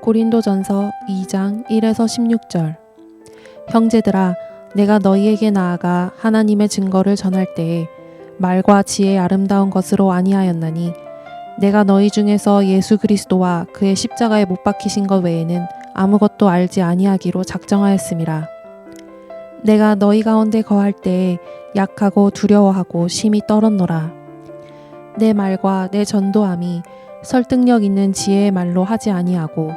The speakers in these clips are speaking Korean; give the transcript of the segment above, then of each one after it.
고린도전서 2장 1에서 16절. 형제들아, 내가 너희에게 나아가 하나님의 증거를 전할 때에 말과 지혜의 아름다운 것으로 아니하였나니 내가 너희 중에서 예수 그리스도와 그의 십자가에 못 박히신 것 외에는 아무것도 알지 아니하기로 작정하였음이라. 내가 너희 가운데 거할 때에 약하고 두려워하고 심히 떨었노라. 내 말과 내 전도함이 설득력 있는 지혜의 말로 하지 아니하고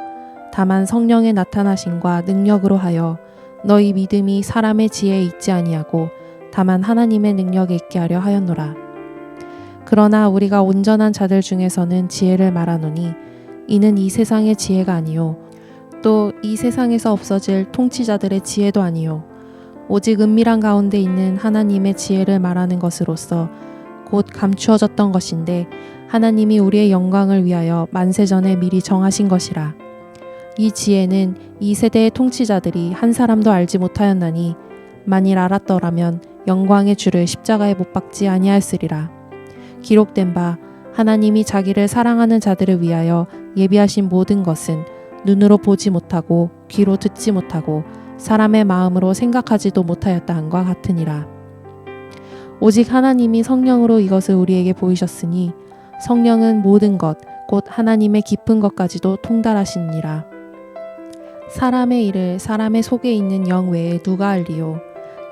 다만 성령의 나타나심과 능력으로 하여 너희 믿음이 사람의 지혜에 있지 아니하고 다만 하나님의 능력에 있게 하려 하였노라. 그러나 우리가 온전한 자들 중에서는 지혜를 말하노니 이는 이 세상의 지혜가 아니요 또 이 세상에서 없어질 통치자들의 지혜도 아니요 오직 은밀한 가운데 있는 하나님의 지혜를 말하는 것으로서 곧 감추어졌던 것인데 하나님이 우리의 영광을 위하여 만세전에 미리 정하신 것이라. 이 지혜는 이 세대의 통치자들이 한 사람도 알지 못하였나니 만일 알았더라면 영광의 주를 십자가에 못 박지 아니하였으리라. 기록된 바 하나님이 자기를 사랑하는 자들을 위하여 예비하신 모든 것은 눈으로 보지 못하고 귀로 듣지 못하고 사람의 마음으로 생각하지도 못하였다 함과 같으니라. 오직 하나님이 성령으로 이것을 우리에게 보이셨으니 성령은 모든 것 곧 하나님의 깊은 것까지도 통달하시니라. 사람의 일을 사람의 속에 있는 영 외에 누가 알리요?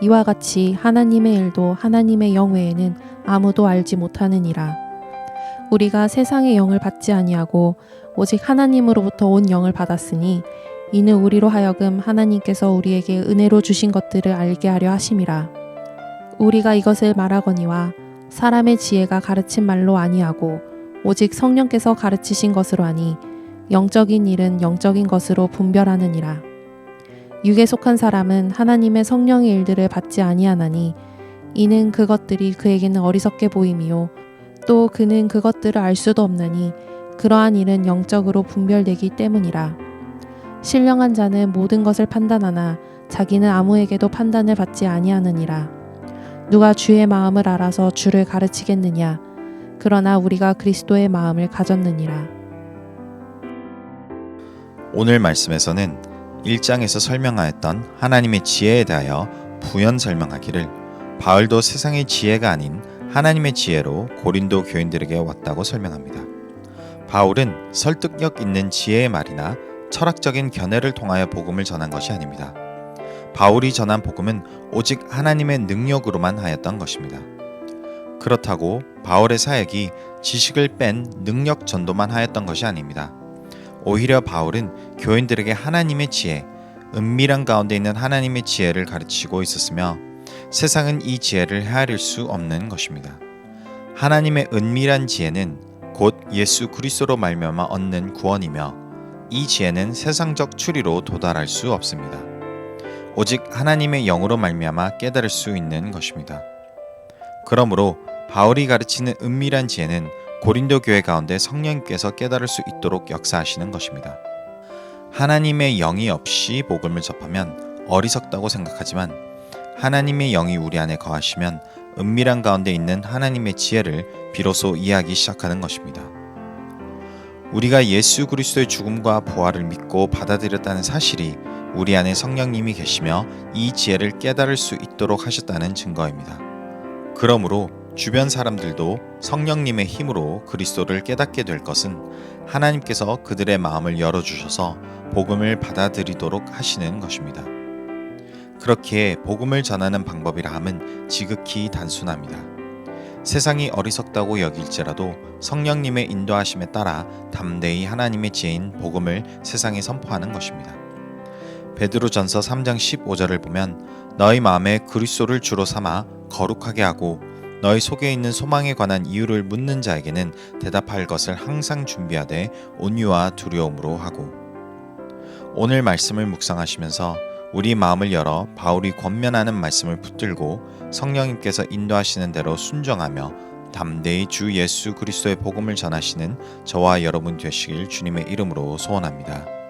이와 같이 하나님의 일도 하나님의 영 외에는 아무도 알지 못하느니라. 우리가 세상의 영을 받지 아니하고 오직 하나님으로부터 온 영을 받았으니 이는 우리로 하여금 하나님께서 우리에게 은혜로 주신 것들을 알게 하려 하심이라. 우리가 이것을 말하거니와 사람의 지혜가 가르친 말로 아니하고 오직 성령께서 가르치신 것으로 하니 영적인 일은 영적인 것으로 분별하느니라. 육에 속한 사람은 하나님의 성령의 일들을 받지 아니하나니 이는 그것들이 그에게는 어리석게 보임이요 또 그는 그것들을 알 수도 없나니 그러한 일은 영적으로 분별되기 때문이라. 신령한 자는 모든 것을 판단하나 자기는 아무에게도 판단을 받지 아니하느니라. 누가 주의 마음을 알아서 주를 가르치겠느냐? 그러나 우리가 그리스도의 마음을 가졌느니라. 오늘 말씀에서는 1장에서 설명하였던 하나님의 지혜에 대하여 부연 설명하기를 바울도 세상의 지혜가 아닌 하나님의 지혜로 고린도 교인들에게 왔다고 설명합니다. 바울은 설득력 있는 지혜의 말이나 철학적인 견해를 통하여 복음을 전한 것이 아닙니다. 바울이 전한 복음은 오직 하나님의 능력으로만 하였던 것입니다. 그렇다고 바울의 사역이 지식을 뺀 능력 전도만 하였던 것이 아닙니다. 오히려 바울은 교인들에게 하나님의 지혜, 은밀한 가운데 있는 하나님의 지혜를 가르치고 있었으며 세상은 이 지혜를 헤아릴 수 없는 것입니다. 하나님의 은밀한 지혜는 곧 예수 그리스도로 말미암아 얻는 구원이며 이 지혜는 세상적 추리로 도달할 수 없습니다. 오직 하나님의 영으로 말미암아 깨달을 수 있는 것입니다. 그러므로 바울이 가르치는 은밀한 지혜는 고린도 교회 가운데 성령님께서 깨달을 수 있도록 역사하시는 것입니다. 하나님의 영이 없이 복음을 접하면 어리석다고 생각하지만 하나님의 영이 우리 안에 거하시면 은밀한 가운데 있는 하나님의 지혜를 비로소 이해하기 시작하는 것입니다. 우리가 예수 그리스도의 죽음과 부활을 믿고 받아들였다는 사실이 우리 안에 성령님이 계시며 이 지혜를 깨달을 수 있도록 하셨다는 증거입니다. 그러므로 주변 사람들도 성령님의 힘으로 그리스도를 깨닫게 될 것은 하나님께서 그들의 마음을 열어주셔서 복음을 받아들이도록 하시는 것입니다. 그렇기에 복음을 전하는 방법이라 함은 지극히 단순합니다. 세상이 어리석다고 여길지라도 성령님의 인도하심에 따라 담대히 하나님의 지혜인 복음을 세상에 선포하는 것입니다. 베드로전서 3장 15절을 보면 너희 마음에 그리스도를 주로 삼아 거룩하게 하고 너희 속에 있는 소망에 관한 이유를 묻는 자에게는 대답할 것을 항상 준비하되 온유와 두려움으로 하고. 오늘 말씀을 묵상하시면서 우리 마음을 열어 바울이 권면하는 말씀을 붙들고 성령님께서 인도하시는 대로 순종하며 담대히 주 예수 그리스도의 복음을 전하시는 저와 여러분 되시길 주님의 이름으로 소원합니다.